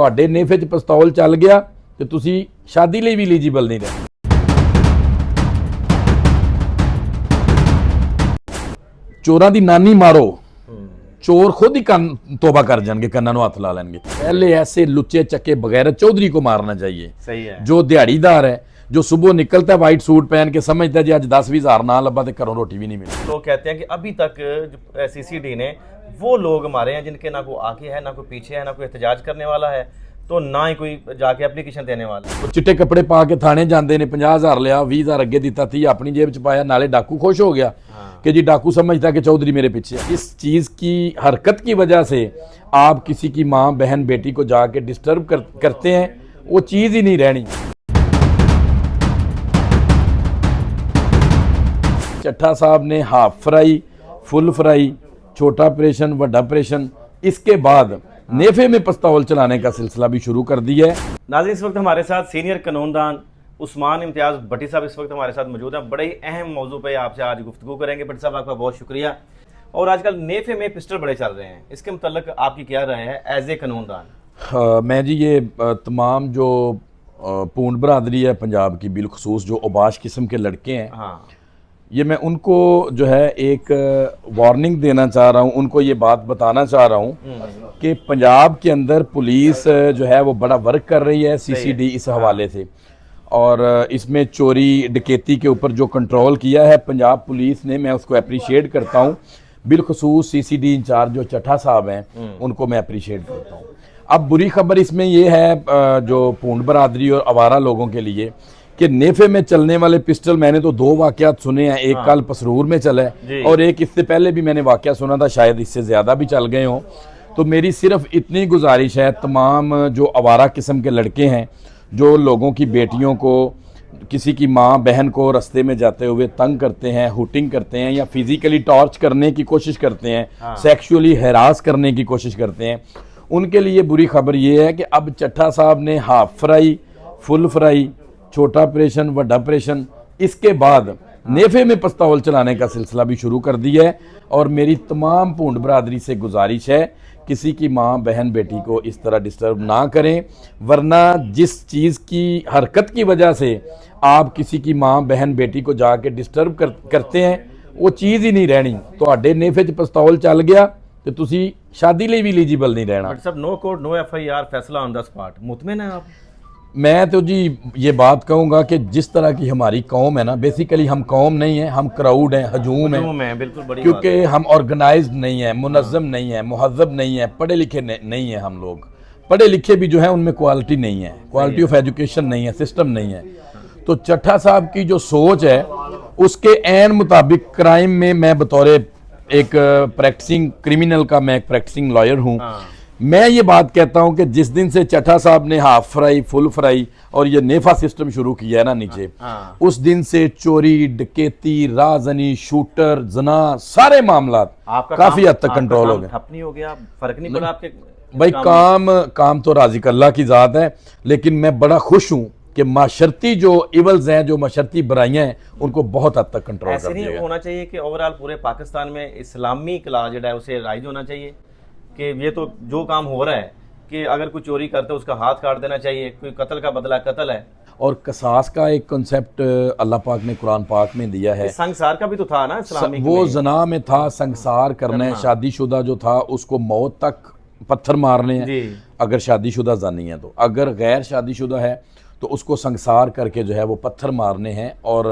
ਤੁਹਾਡੇ ਨੇਫੇ 'ਚ ਪਿਸਤੌਲ ਚੱਲ ਗਿਆ ਤੇ ਤੁਸੀਂ ਸ਼ਾਦੀ ਲਈ ਵੀ ਐਲੀਜੀਬਲ ਨਹੀਂ ਰਹੇ। ਚੋਰਾਂ ਦੀ ਨਾਨੀ ਮਾਰੋ, चोर खुद ही तौबा कर जाएंगे, कन्ना नु हाथ ला लेंगे। पहले ऐसे लुच्चे चक्के बगैर चौधरी को मारना चाहिए। सही है। जो दिहाड़ीदार है, जो सुबह निकलता है वाइट सूट पहन के, समझता है जी आज 10-20 हज़ार ना लब्बा तो घरों रोटी भी नहीं मिली। लोग कहते हैं कि अभी तक CCD ने वो लोग मारे हैं जिनके ना कोई आगे है, ना कोई पीछे है, ना कोई एहतजाज करने वाला है, तो ना ही कोई जाके एप्लीकेशन देने वाला है। चिट्टे कपड़े पा के थाने जाते हैं, 50,000 लिया, 20,000 अगे दिता, 30 अपनी जेब च पाया, नाले डाकू खुश हो गया कि जी डाकू समझता कि चौधरी मेरे पीछे है। इस चीज़ की हरकत की वजह से आप किसी की माँ बहन बेटी को जाके डिस्टर्ब करते हैं, वो चीज़ ही नहीं रहनी। चट्ठा साहब ने हाफ फ्राई, फुल फ्राई, छोटा ऑपरेशन, बड़ा ऑपरेशन, इसके बाद नेफे में पिस्तौल चलाने का सिलसिला भी शुरू कर दिया है। नाज़रीन, इस वक्त हमारे साथ सीनियर कानूनदान उस्मान इम्तियाज़ भट्टी साहब इस वक्त हमारे साथ मौजूद हैं। बड़े ही अहम मौजू पे आपसे आज गुफ्तगू करेंगे। भट्टी साहब, आपका बहुत शुक्रिया। और आजकल नेफे में पिस्टल बड़े चल रहे हैं, इसके मुतल्लिक आपकी क्या राय है एज ए कानूनदान? मैं जी ये तमाम जो पूर्ण बरादरी है पंजाब की, बिलखसूस जो ओबाश किस्म के लड़के हैं, हाँ, ये मैं उनको जो है एक वार्निंग देना चाह रहा हूँ, उनको ये बात बताना चाह रहा हूँ कि पंजाब के अंदर पुलिस जो है वो बड़ा वर्क कर रही है CCD इस हवाले से, और इसमें चोरी डकैती के ऊपर जो कंट्रोल किया है पंजाब पुलिस ने, मैं उसको अप्रिशिएट करता हूँ। बिलखसूस CCD इंचार्ज जो चट्ठा साहब हैं उनको मैं अप्रिशिएट करता हूँ। अब बुरी खबर इसमें यह है जो पूर्ण बरादरी और आवारा लोगों के लिए कि नेफे में चलने वाले पिस्टल, मैंने तो 2 वाक़यात सुने हैं, एक कल पसरूर में चला है और एक इससे पहले भी मैंने वाक़या सुना था, शायद इससे ज़्यादा भी चल गए हों। तो मेरी सिर्फ इतनी गुजारिश है तमाम जो आवारा किस्म के लड़के हैं, जो लोगों की बेटियों को, किसी की माँ बहन को रास्ते में जाते हुए तंग करते हैं, हुटिंग करते हैं या फिज़िकली टॉर्च करने की कोशिश करते हैं, सेक्सुअली हैरास करने की कोशिश करते हैं, उनके लिए बुरी खबर ये है कि अब चट्ठा साहब ने हाफ फ्राई, फुल फ्राई, छोटा ऑपरेशन, बड़ा ऑपरेशन, इसके बाद नेफे में पिस्तौल चलाने का सिलसिला भी शुरू कर दिया है। और मेरी तमाम पूर्ण बरादरी से गुजारिश है, किसी की माँ बहन बेटी को इस तरह डिस्टर्ब ना करें, वरना जिस चीज़ की हरकत की वजह से आप किसी की माँ बहन बेटी को जाके डिस्टर्ब करते हैं, वो चीज़ ही नहीं रहनी। ਤੁਹਾਡੇ नेफे 'ਚ पिस्तौल चल गया तो ਤੁਸੀਂ शादी ਲਈ भी एलिजिबल नहीं रहना। सब नो कोर्ट नो FIR, फैसला ऑन द स्पॉट, मुतमिन है आप? मैं तो जी ये बात कहूँगा कि जिस तरह की हमारी कौम है ना, बेसिकली हम कौम नहीं है, हम क्राउड हैं, हजूम है, बिल्कुल बड़ी क्योंकि हम ऑर्गेनाइज्ड नहीं है, मुनज़्ज़म नहीं है, मुहज़्ज़ब नहीं है, पढ़े लिखे नहीं है। हम लोग पढ़े लिखे भी जो है उनमें क्वालिटी नहीं है, क्वालिटी ऑफ एजुकेशन नहीं है, सिस्टम नहीं है। तो चट्ठा साहब की जो सोच है उसके ऐन मुताबिक क्राइम में, मैं बतौर एक प्रैक्टिसिंग क्रिमिनल का, मैं एक प्रैक्टिसिंग लॉयर हूँ, मैं ये बात कहता हूं कि जिस दिन से चट्ठा साहब ने हाफ फ्राई, फुल फ्राई और ये नेफा सिस्टम शुरू किया है ना नीचे, उस दिन से चोरी डकैती, राजनी, शूटर, जना, सारे मामला काफी हद तक कंट्रोल हो गए। ठप नहीं हो गया? फर्क नहीं पड़ा आपके? भाई काम तो राज़िक अल्लाह की ज़ात है, लेकिन मैं बड़ा खुश हूँ कि माशरती जो इवल्स हैं, जो माशरती बुराइयां हैं, उनको बहुत हद तक कंट्रोल कर दिया। ऐसे नहीं होना चाहिए कि ओवरऑल पूरे पाकिस्तान में इस्लामी क्ला जो है उसे राइज होना चाहिए कि ये तो जो काम हो रहा है कि अगर कोई चोरी करते उसका हाथ काट देना चाहिए, कोई कत्ल का बदला कत्ल है। और कसास का एक कॉन्सेप्ट अल्लाह पाक ने कुरान पाक में दिया है। संसार का भी तो था ना इस्लामी, वो जना में था, संसार करना है, शादीशुदा जो था उसको मौत तक पत्थर मारने हैं अगर शादीशुदा जानी है तो, अगर गैर शादीशुदा है तो उसको संसार करके जो है वो पत्थर मारने हैं, और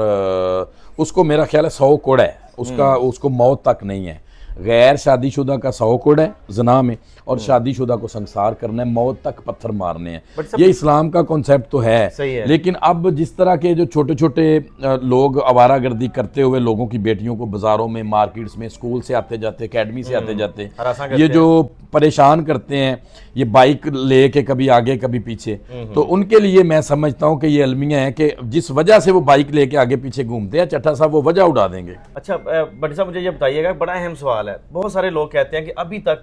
उसको मेरा ख्याल है 100 कोड़ है उसका, उसको मौत तक नहीं है। गैर शादीशुदा का 100 कोड़ है जना में, और शादीशुदा को संसार करना है, मौत तक पत्थर मारने हैं। ये इस्लाम का कॉन्सेप्ट तो है, लेकिन अब जिस तरह के जो छोटे छोटे लोग आवारागर्दी करते हुए लोगों की बेटियों को बाजारों में, मार्केट्स में, स्कूल से आते जाते, एकेडमी से आते जाते, ये जो परेशान करते हैं, ये बाइक लेके कभी आगे कभी पीछे, तो उनके लिए मैं समझता हूँ कि ये अलमिया है कि जिस वजह से वो बाइक लेके आगे पीछे घूमते हैं, चट्ठा साहब वो वजह उड़ा देंगे। अच्छा भट्टी साहब, मुझे ये बताइएगा, बड़ा अहम सवाल है, बहुत सारे लोग कहते हैं कि अभी तक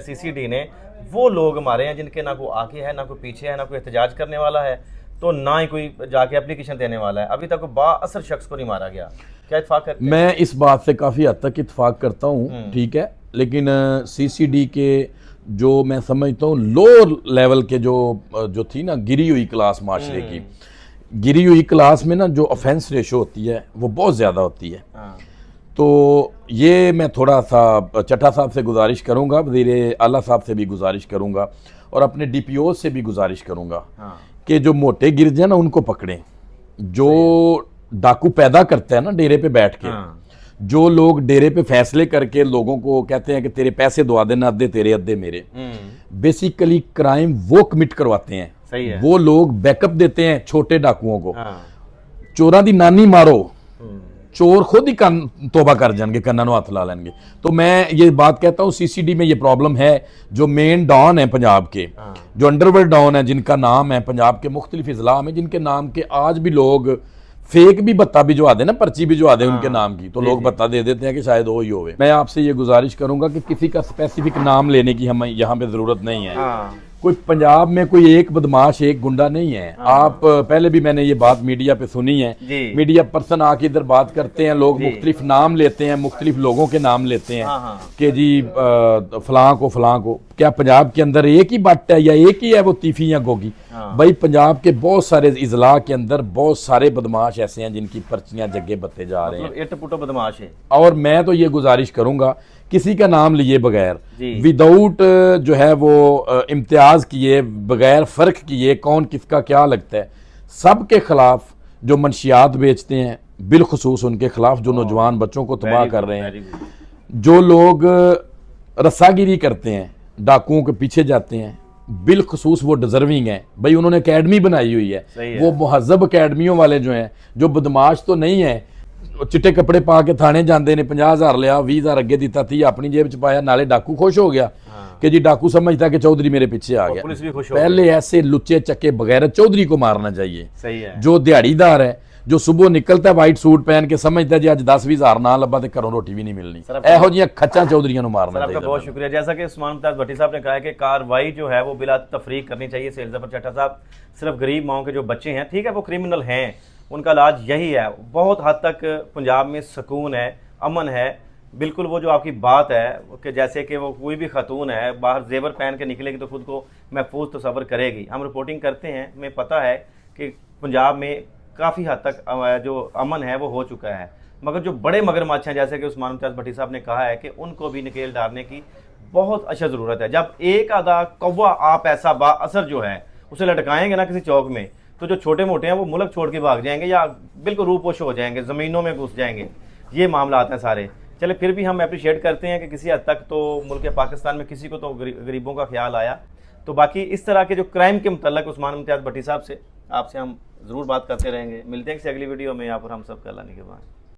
CCD ने वो लोग मारे हैं जिनके ना कोई आगे है, ना कोई पीछे है, ना कोई एहतजाज करने वाला है, तो ना ही कोई जाके एप्लीकेशन देने वाला है। अभी तक कोई बाअसर शख्स को नहीं मारा गया। क्या इत्फाक करते हैं? मैं इस बात से काफ़ी हद तक इत्फाक करता हूँ, ठीक है, लेकिन CCD के जो मैं समझता हूँ लो लेवल के जो थी ना गिरी हुई क्लास माशरे की, गिरी हुई क्लास में ना जो ऑफेंस रेशो होती है वो बहुत ज़्यादा होती है। तो ये मैं थोड़ा सा चट्टा साहब से गुजारिश करूंगा, वज़ीर आला साहब से भी गुजारिश करूंगा और अपने डीपीओ से भी गुजारिश करूंगा कि जो मोटे गिरजे हैं ना उनको पकड़ें, जो डाकू पैदा करते हैं ना डेरे पे बैठ के, जो लोग डेरे पे फैसले करके लोगों को कहते हैं कि तेरे पैसे दुआ देना, अद्धे तेरे अद्धे मेरे, बेसिकली क्राइम वो कमिट करवाते हैं। सही है। वो लोग बैकअप देते हैं छोटे डाकुओं को। चोरा दी नानी मारो, चोर खुद ही तोबा कर जाएंगे, कन्ना नु हथ ला लेंगे। तो मैं ये बात कहता हूँ सीसीडी में ये प्रॉब्लम है। जो मेन डॉन है पंजाब के, जो अंडरवर्ल्ड डॉन है, जिनका नाम है पंजाब के मुख्तलिफ इजला में, जिनके नाम के आज भी लोग फेक भी बत्ता भिजवा दे ना, पर्ची भिजवा दे उनके नाम की, तो लोग बत्ता दे देते हैं कि शायद वो ही होवे। मैं आपसे ये गुजारिश करूंगा कि किसी का स्पेसिफिक नाम लेने की हमें यहाँ पे जरूरत नहीं है। कोई पंजाब में कोई एक बदमाश, एक गुंडा नहीं है। आप पहले भी मैंने ये बात मीडिया पे सुनी है, मीडिया पर्सन आके इधर बात करते हैं, लोग मुख्तलिफ नाम लेते हैं, मुख्तलिफ लोगों के नाम लेते हैं कि जी फलां को। क्या पंजाब के अंदर एक ही बट है या एक ही है वो तीफी या गोगी? भाई पंजाब के बहुत सारे इजला के अंदर बहुत सारे बदमाश ऐसे हैं जिनकी पर्चियां जगह बत्ते जा रहे हैं, इट-पुट बदमाश है। और मैं तो ये गुजारिश करूंगा किसी का नाम लिए बगैर, विदाउट जो है वो इम्तियाज किए, बगैर फर्क किए कौन किसका क्या लगता है, सबके खिलाफ जो मंशियात बेचते हैं, बिलखुसूस उनके खिलाफ जो नौजवान बच्चों को तबाह कर रहे हैं, जो लोग रस्सागिरी करते हैं, डाकुओं के पीछे जाते हैं, बिलखुसूस वो डिजर्विंग है। भाई उन्होंने एकेडमी बनाई हुई है, वो मुहज्जब अकेडमियों वाले जो हैं, जो बदमाश तो नहीं है, चिट्टे कपड़े पा के थाने जाते ने, 50,000 लिया, 20,000 अगे दिता, 30 अपनी जेब च पाया, नाले डाकू खुश हो गया कि जी डाकू समझता कि चौधरी मेरे पीछे आ गया। पुलिस भी खुश हो पहले ऐसे लुच्चे चक्के बगैर चौधरी को मारना चाहिए। सही है। जो दिहाड़ीदार है, जो सुबह निकलता है वाइट सूट पहन के, समझता है जी आज 10-20,000 ना लब्बा तो घरों रोटी भी नहीं मिलनी, एहो जिहियां खच्चां चौधरियां नूं मारना चाहिए। आपका बहुत शुक्रिया। जैसा कि उस्मान मुमताज भट्टी साहब ने कहा है कि कार्रवाई जो है वो बिला तफरीक करनी चाहिए। सेल जफर चट्टा साहब सिर्फ गरीब माओं के जो बच्चे हैं, ठीक है वो क्रिमिनल हैं, उनका इलाज यही है। बहुत हद तक पंजाब में सुकून है, अमन है। बिल्कुल वो जो आपकी बात है कि जैसे कि वो कोई भी खातून है बाहर जेवर पहन के निकलेगी तो खुद को महफूज तस्वर करेगी। हम रिपोर्टिंग करते हैं, हमें पता है कि पंजाब में काफ़ी हद तक जो अमन है वो हो चुका है, मगर जो बड़े मगरमच्छ हैं जैसे कि उस्मान मुमताज भट्टी साहब ने कहा है कि उनको भी नकेल डालने की बहुत अच्छा ज़रूरत है। जब एक आधा कौवा आप ऐसा बाअसर जो है उसे लटकाएंगे ना किसी चौक में, तो जो छोटे मोटे हैं वो मुल्क छोड़ के भाग जाएंगे या बिल्कुल रूपोश हो जाएंगे, ज़मीनों में घुस जाएंगे। ये मामला आते हैं सारे। चले फिर भी हम अप्रिशिएट करते हैं कि किसी हद तक तो मुल्क पाकिस्तान में किसी को तो गरीबों का ख्याल आया। तो बाकी इस तरह के जो क्राइम के मुतल्लक उस्मान मुमताज भट्टी साहब से आपसे हम ज़रूर बात करते रहेंगे। मिलते हैं किसी अगली वीडियो में, यहाँ पर हम सब का अल्लाह निगहबान।